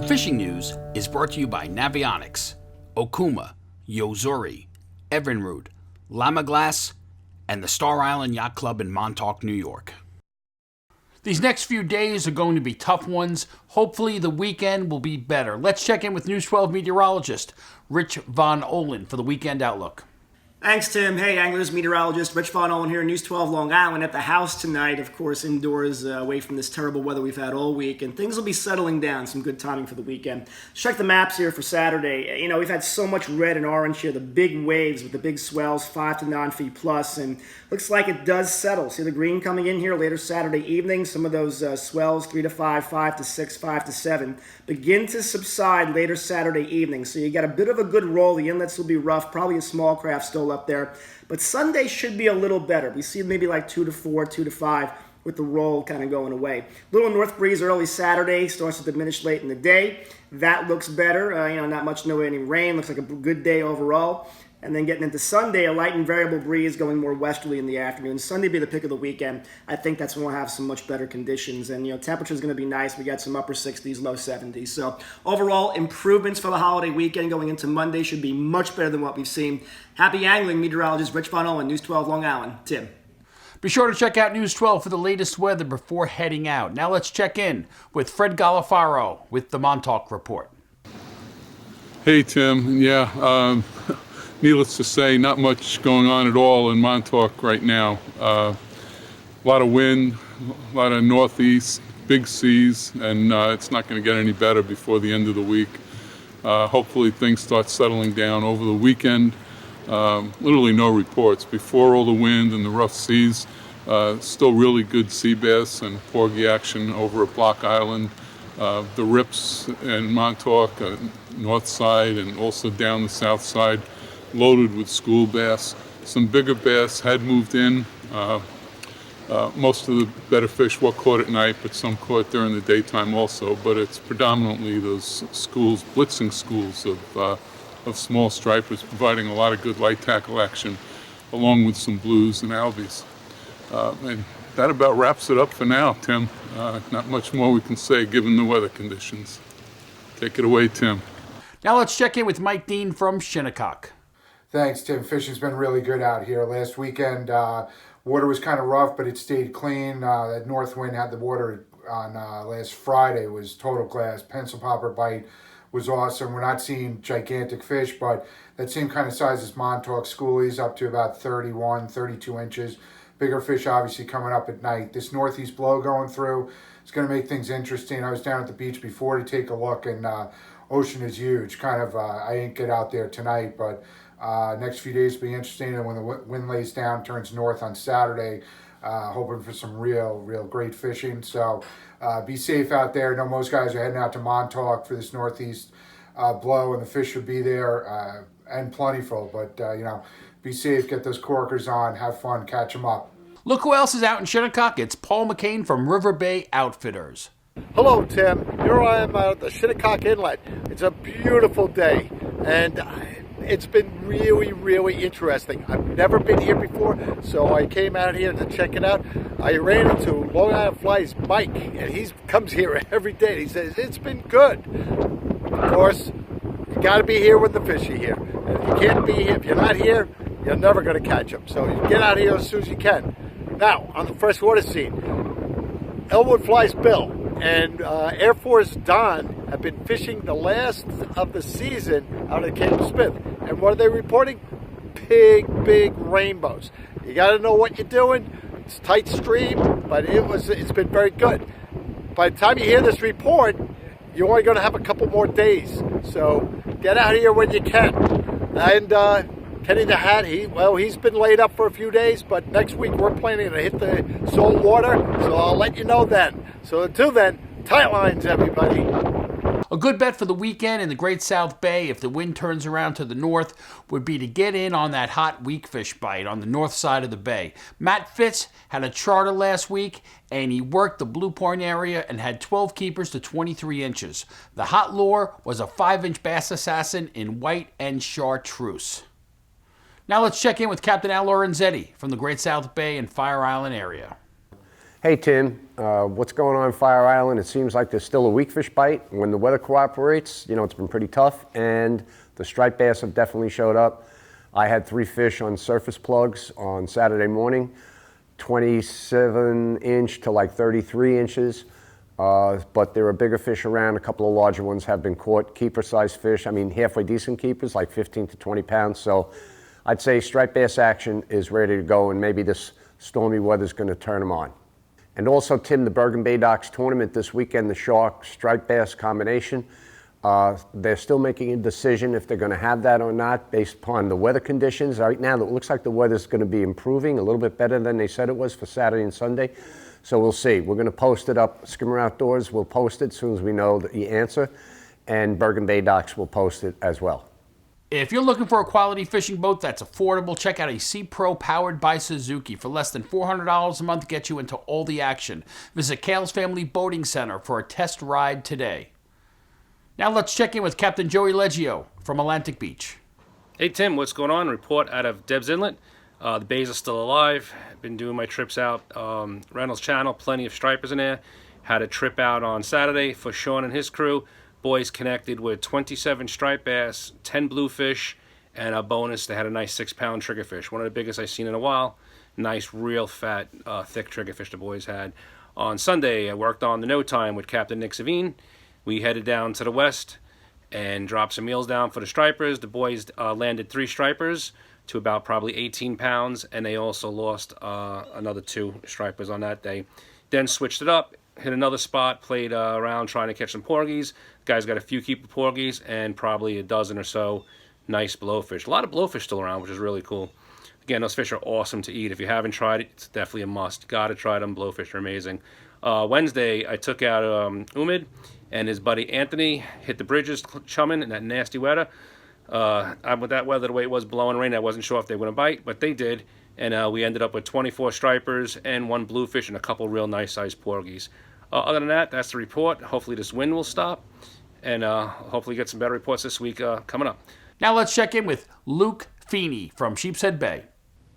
fishing news is brought to you by Navionics, Okuma, Yozuri, Evinrude, Llama Glass, and the Star Island Yacht Club in Montauk, New York. These next few days are going to be tough ones. Hopefully the weekend will be better. Let's check in with News 12 meteorologist Rich Von Olin for the weekend outlook. Thanks, Tim. Hey, anglers, meteorologist Rich Von Olin here, News 12 Long Island at the house tonight. Of course, indoors, away from this terrible weather we've had all week, and things will be settling down. Some good timing for the weekend. Let's check the maps here for Saturday. You know, we've had so much red and orange here, the big waves with the big swells, 5 to 9 feet plus, and looks like it does settle. See the green coming in here later Saturday evening. Some of those swells, 3 to 5, 5 to 6, 5 to 7, begin to subside later Saturday evening. So you got a bit of a good roll. The inlets will be rough, probably a small craft still up there. But Sunday should be a little better. We see maybe like 2 to 4, 2 to 5 with the roll kind of going away. Little north breeze early Saturday, starts to diminish late in the day. That looks better. Not much, no any rain. Looks like a good day overall. And then getting into Sunday, a light and variable breeze going more westerly in the afternoon. Sunday be the pick of the weekend. I think that's when we'll have some much better conditions. And, temperature's going to be nice. We got some upper 60s, low 70s. So overall, improvements for the holiday weekend going into Monday should be much better than what we've seen. Happy angling, meteorologist Rich Von Olin, News 12 Long Island. Tim. Be sure to check out News 12 for the latest weather before heading out. Now let's check in with Fred Golofaro with the Montauk Report. Hey, Tim. Yeah, needless to say, not much going on at all in Montauk right now. A lot of wind, a lot of northeast, big seas, and it's not going to get any better before the end of the week. Hopefully things start settling down over the weekend. Literally no reports. Before all the wind and the rough seas, still really good sea bass and porgy action over at Block Island. The rips in Montauk, north side and also down the south side, loaded with school bass. Some bigger bass had moved in. Most of the better fish were caught at night, but some caught during the daytime also. But it's predominantly those schools, blitzing schools of small stripers, providing a lot of good light tackle action, along with some blues and albies. And that about wraps it up for now, Tim. Not much more we can say given the weather conditions. Take it away, Tim. Now let's check in with Mike Dean from Shinnecock. Thanks, Tim. Fishing's been really good out here. Last weekend, water was kind of rough, but it stayed clean. That north wind had the water on last Friday. It was total class. Pencil popper bite was awesome. We're not seeing gigantic fish, but that same kind of size as Montauk schoolies, up to about 31, 32 inches. Bigger fish obviously coming up at night. This northeast blow going through is going to make things interesting. I was down at the beach before to take a look, and ocean is huge. I didn't get out there tonight, but next few days will be interesting, and when the wind lays down, turns north on Saturday, hoping for some real great fishing. So be safe out there. I know most guys are heading out to Montauk for this northeast blow, and the fish should be there and plentiful. But, be safe, get those corkers on, have fun, catch them up. Look who else is out in Shinnecock. It's Paul McCain from River Bay Outfitters. Hello, Tim. Here I am at the Shinnecock Inlet. It's a beautiful day, and it's been really interesting. I've never been here before, so I came out here to check it out. I ran into Long Island Fly's Mike, and he comes here every day. He says, it's been good. Of course, you got to be here when the fish are here. And if you can't be here, if you're not here, you're never going to catch them. So you get out here as soon as you can. Now, on the freshwater scene, Elwood Fly's Bill and Air Force Don have been fishing the last of the season out of Cape Smith. And what are they reporting? Big rainbows. You got to know what you're doing. It's tight stream, but it's been very good. By the time you hear this report, you're only going to have a couple more days. So get out here when you can. And Kenny the Hat, he's been laid up for a few days, but next week we're planning to hit the salt water, so I'll let you know then. So until then, tight lines, everybody. A good bet for the weekend in the Great South Bay, if the wind turns around to the north, would be to get in on that hot weak fish bite on the north side of the bay. Matt Fitz had a charter last week, and he worked the Blue Point area and had 12 keepers to 23 inches. The hot lure was a 5-inch bass assassin in white and chartreuse. Now let's check in with Captain Al Lorenzetti from the Great South Bay and Fire Island area. Hey Tim, what's going on Fire Island? It seems like there's still a weak fish bite. When the weather cooperates, you know, it's been pretty tough, and the striped bass have definitely showed up. I had 3 fish on surface plugs on Saturday morning, 27 inch to like 33 inches. But there are bigger fish around. A couple of larger ones have been caught. Keeper-sized fish, I mean halfway decent keepers, like 15 to 20 pounds. So I'd say striped bass action is ready to go, and maybe this stormy weather's going to turn them on. And also, Tim, the Bergen Bay Docks tournament this weekend, the shark striped bass combination, they're still making a decision if they're going to have that or not based upon the weather conditions. Right now, it looks like the weather's going to be improving, a little bit better than they said it was for Saturday and Sunday. So we'll see. We're going to post it up. Skimmer Outdoors will post it as soon as we know the answer, and Bergen Bay Docks will post it as well. If you're looking for a quality fishing boat that's affordable, check out a Sea Pro powered by Suzuki. For less than $400 a month, get you into all the action. Visit Kale's Family Boating Center for a test ride today. Now let's check in with Captain Joey Leggio from Atlantic Beach. Hey Tim, what's going on? Report out of Deb's Inlet. The bays are still alive. Been doing my trips out Reynolds Channel, plenty of stripers in there. Had a trip out on Saturday for Sean and his crew. Boys connected with 27 striped bass, 10 bluefish, and a bonus, they had a nice 6-pound triggerfish. One of the biggest I've seen in a while. Nice, real fat, thick triggerfish the boys had. On Sunday, I worked on the No Time with Captain Nick Savine. We headed down to the west and dropped some meals down for the stripers. The boys landed 3 stripers to about probably 18 pounds, and they also lost another 2 stripers on that day. Then switched it up, hit another spot, played around trying to catch some porgies. Guys got a few keeper porgies and probably a dozen or so nice blowfish. A lot of blowfish still around, which is really cool. Again, those fish are awesome to eat. If you haven't tried it, it's definitely a must. Gotta try them. Blowfish are amazing. Wednesday, I took out Umid and his buddy Anthony, hit the bridges chumming in that nasty weather. With that weather, the way it was blowing rain, I wasn't sure if they were going to bite, but they did. And we ended up with 24 stripers and 1 bluefish and a couple real nice-sized porgies. Other than that, that's the report. Hopefully this wind will stop, and hopefully get some better reports this week coming up. Now let's check in with Luke Feeney from Sheepshead Bay.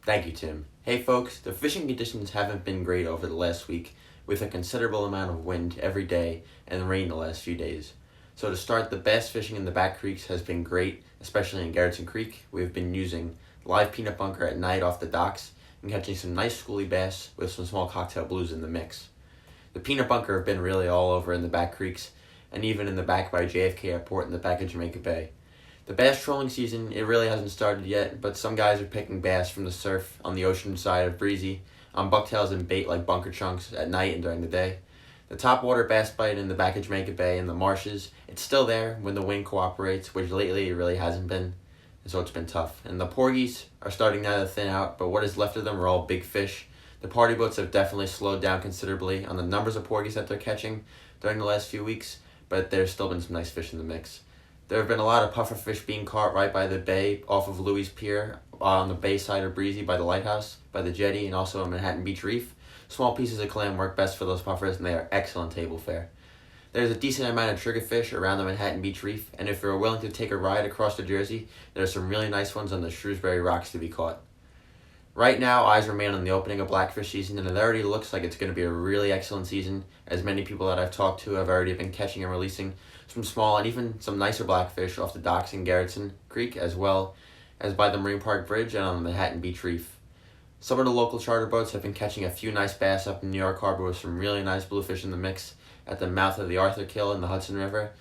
Thank you, Tim. Hey folks, the fishing conditions haven't been great over the last week, with a considerable amount of wind every day and rain the last few days. So to start, the bass fishing in the back creeks has been great, especially in Garrettson Creek. We've been using live peanut bunker at night off the docks and catching some nice schoolie bass with some small cocktail blues in the mix. The peanut bunker have been really all over in the back creeks, and even in the back by JFK Airport in the back of Jamaica Bay. The bass trolling season, it really hasn't started yet, but some guys are picking bass from the surf on the ocean side of Breezy, on bucktails and bait like bunker chunks at night and during the day. The topwater bass bite in the back of Jamaica Bay and the marshes, it's still there when the wind cooperates, which lately it really hasn't been, and so it's been tough. And the porgies are starting now to thin out, but what is left of them are all big fish. The party boats have definitely slowed down considerably on the numbers of porgies that they're catching during the last few weeks, but there's still been some nice fish in the mix. There have been a lot of pufferfish being caught right by the bay off of Louis Pier, on the bay side of Breezy by the lighthouse, by the jetty, and also on Manhattan Beach Reef. Small pieces of clam work best for those puffers, and they are excellent table fare. There's a decent amount of triggerfish around the Manhattan Beach Reef, and if you're willing to take a ride across to Jersey, there are some really nice ones on the Shrewsbury Rocks to be caught. Right now, eyes remain on the opening of blackfish season, and it already looks like it's going to be a really excellent season, as many people that I've talked to have already been catching and releasing some small and even some nicer blackfish off the docks in Garrettson Creek, as well as by the Marine Park Bridge and on the Manhattan Beach Reef. Some of the local charter boats have been catching a few nice bass up in New York Harbor with some really nice bluefish in the mix at the mouth of the Arthur Kill in the Hudson River.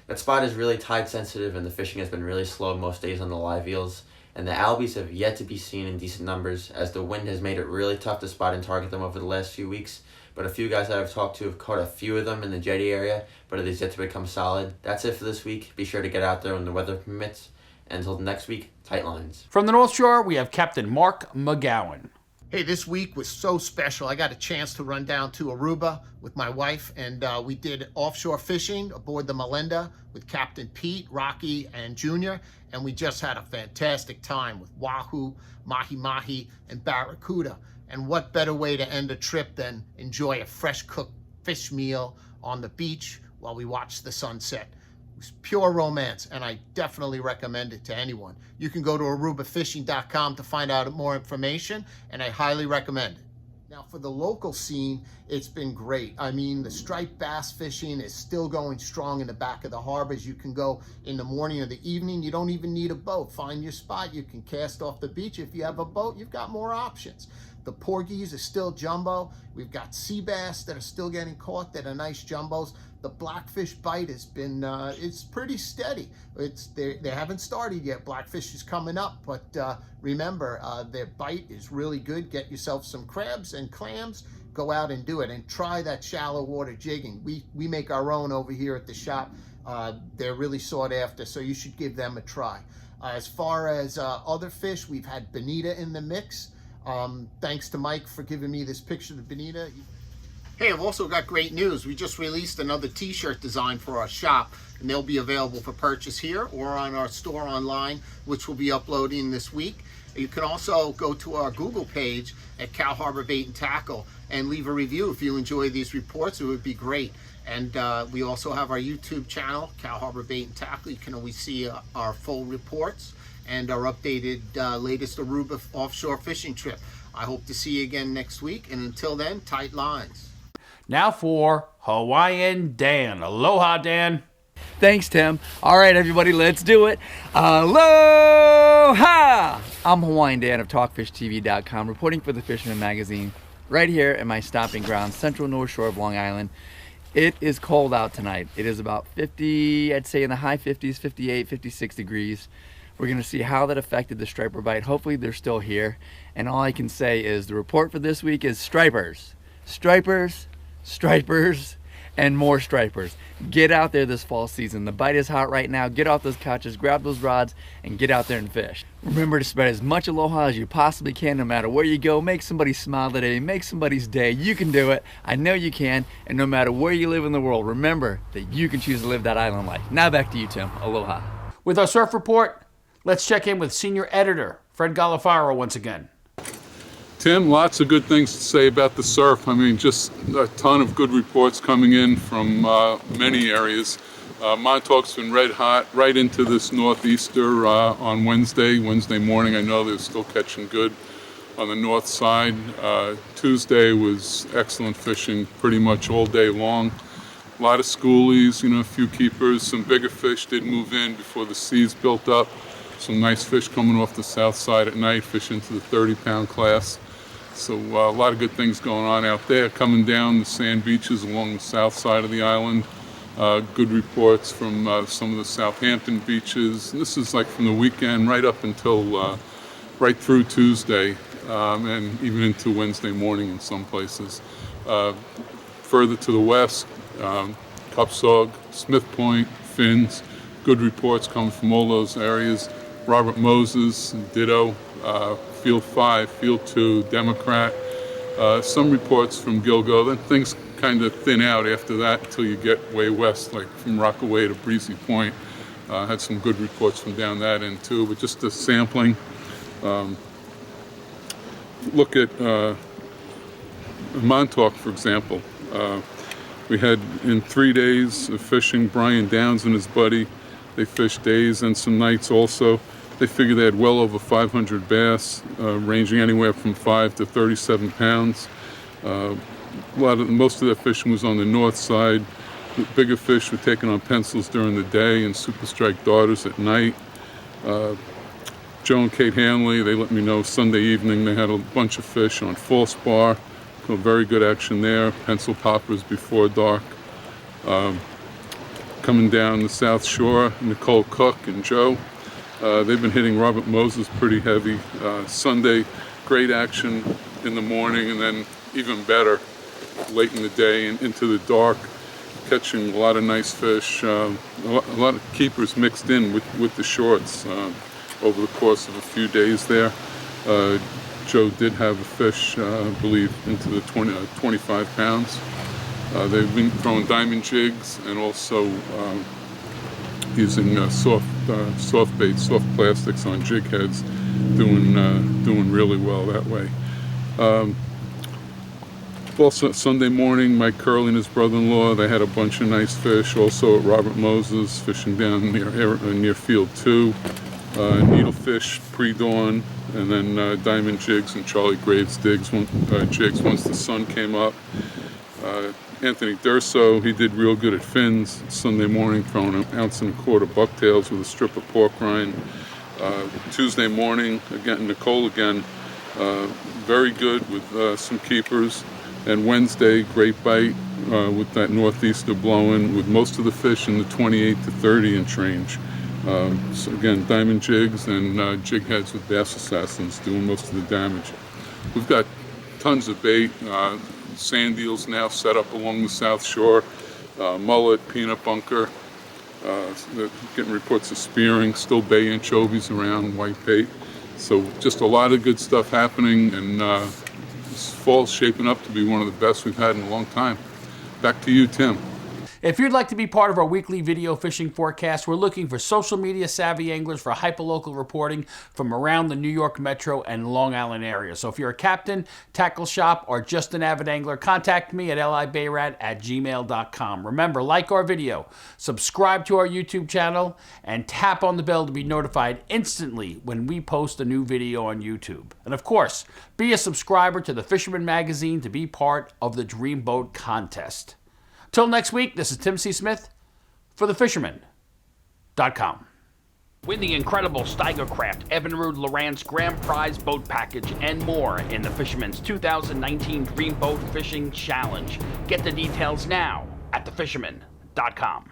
That spot is really tide sensitive, and the fishing has been really slow most days on the live eels, and the albies have yet to be seen in decent numbers, as the wind has made it really tough to spot and target them over the last few weeks. But a few guys that I've talked to have caught a few of them in the jetty area, but it is yet to become solid. That's it for this week. Be sure to get out there when the weather permits. And until next week, tight lines. From the North Shore, we have Captain Mark McGowan. Hey, this week was so special. I got a chance to run down to Aruba with my wife, and we did offshore fishing aboard the Melinda with Captain Pete, Rocky, and Junior, and we just had a fantastic time with wahoo, mahi-mahi, and barracuda. And what better way to end a trip than enjoy a fresh-cooked fish meal on the beach while we watch the sunset. It was pure romance, and I definitely recommend it to anyone. You can go to arubafishing.com to find out more information, and I highly recommend it. Now for the local scene, it's been great. I mean, the striped bass fishing is still going strong in the back of the harbors. You can go in the morning or the evening. You don't even need a boat. Find your spot. You can cast off the beach. If you have a boat, you've got more options. The porgies are still jumbo. We've got sea bass that are still getting caught that are nice jumbos. The blackfish bite has been, it's pretty steady. They haven't started yet. Blackfish is coming up, but remember, their bite is really good. Get yourself some crabs and clams. Go out and do it and try that shallow water jigging. We make our own over here at the shop. They're really sought after, so you should give them a try. As far as other fish, we've had bonita in the mix. Thanks to Mike for giving me this picture of bonita. Hey, I've also got great news. We just released another t-shirt design for our shop, and they'll be available for purchase here or on our store online, which we'll be uploading this week. You can also go to our Google page at Cal Harbor Bait and Tackle and leave a review if you enjoy these reports. It would be great. And we also have our YouTube channel, Cal Harbor Bait and Tackle. You can always see our full reports and our updated latest Aruba offshore fishing trip. I hope to see you again next week, and until then, tight lines. Now for Hawaiian Dan. Aloha, Dan. Thanks, Tim. All right, everybody, let's do it. Aloha! I'm Hawaiian Dan of TalkFishTV.com, reporting for the Fisherman magazine, right here at my stomping ground, Central North Shore of Long Island. It is cold out tonight. It is about 50, I'd say in the high 50s, 58, 56 degrees. We're going to see how that affected the striper bite. Hopefully they're still here. And all I can say is the report for this week is stripers. Stripers, stripers, and more stripers. Get out there this fall season. The bite is hot right now. Get off those couches, grab those rods, and get out there and fish. Remember to spread as much aloha as you possibly can no matter where you go. Make somebody smile today. Make somebody's day. You can do it. I know you can. And no matter where you live in the world, remember that you can choose to live that island life. Now back to you, Tim. Aloha. With our surf report, let's check in with senior editor Fred Golofaro once again. Tim, lots of good things to say about the surf. I mean, just a ton of good reports coming in from many areas. Montauk's been red hot right into this northeaster on Wednesday morning. I know they're still catching good on the north side. Tuesday was excellent fishing pretty much all day long. A lot of schoolies, a few keepers. Some bigger fish did move in before the seas built up. Some nice fish coming off the south side at night, fish into the 30-pound class. So a lot of good things going on out there. Coming down the sand beaches along the south side of the island. Good reports from some of the Southampton beaches. And this is like from the weekend right up until right through Tuesday and even into Wednesday morning in some places. Further to the west, Cupsog, Smith Point, Finns. Good reports coming from all those areas. Robert Moses, ditto. Field 5, Field 2, Democrat. Some reports from Gilgo. Then things kind of thin out after that until you get way west, like from Rockaway to Breezy Point. Had some good reports from down that end too, but just a sampling. Look at Montauk, for example. We had in 3 days of fishing, Brian Downs and his buddy. They fished days and some nights also. They figured they had well over 500 bass, ranging anywhere from 5 to 37 pounds. Most of their fishing was on the north side. The bigger fish were taken on pencils during the day and super strike darters at night. Joe and Kate Hanley, they let me know Sunday evening they had a bunch of fish on false bar. So very good action there. Pencil poppers before dark. Coming down the South Shore, Nicole Cook and Joe. They've been hitting Robert Moses pretty heavy. Sunday, great action in the morning, and then even better late in the day and into the dark, catching a lot of nice fish. A lot of keepers mixed in with the shorts over the course of a few days there. Joe did have a fish, I believe, into the 25 pounds. They've been throwing diamond jigs and also using soft bait, soft plastics on jig heads, doing really well that way. Also Sunday morning, Mike Curley and his brother-in-law, they had a bunch of nice fish. Also at Robert Moses, fishing down near Field 2. Needlefish pre-dawn, and then diamond jigs and Charlie Graves jigs once the sun came up. Anthony Durso, he did real good at fins Sunday morning, throwing an 1.25 ounce bucktails with a strip of pork rind. Tuesday morning, again, Nicole again, very good with some keepers. And Wednesday, great bite with that northeaster blowing, with most of the fish in the 28 to 30 inch range. So again, diamond jigs and jig heads with bass assassins doing most of the damage. We've got tons of bait, sand eels now set up along the south shore, mullet, peanut bunker, getting reports of spearing, still bay anchovies around, white bait. So just a lot of good stuff happening, and this fall's shaping up to be one of the best we've had in a long time. Back to you, Tim. If you'd like to be part of our weekly video fishing forecast, we're looking for social media savvy anglers for hyperlocal reporting from around the New York Metro and Long Island area. So if you're a captain, tackle shop, or just an avid angler, contact me at libayrat@gmail.com. Remember, like our video, subscribe to our YouTube channel, and tap on the bell to be notified instantly when we post a new video on YouTube. And of course, be a subscriber to the Fisherman magazine to be part of the Dreamboat contest. Till next week, this is Tim C. Smith for thefisherman.com. Win the incredible Steigercraft Evinrude Lowrance Grand Prize Boat Package and more in the Fisherman's 2019 Dreamboat Fishing Challenge. Get the details now at thefisherman.com.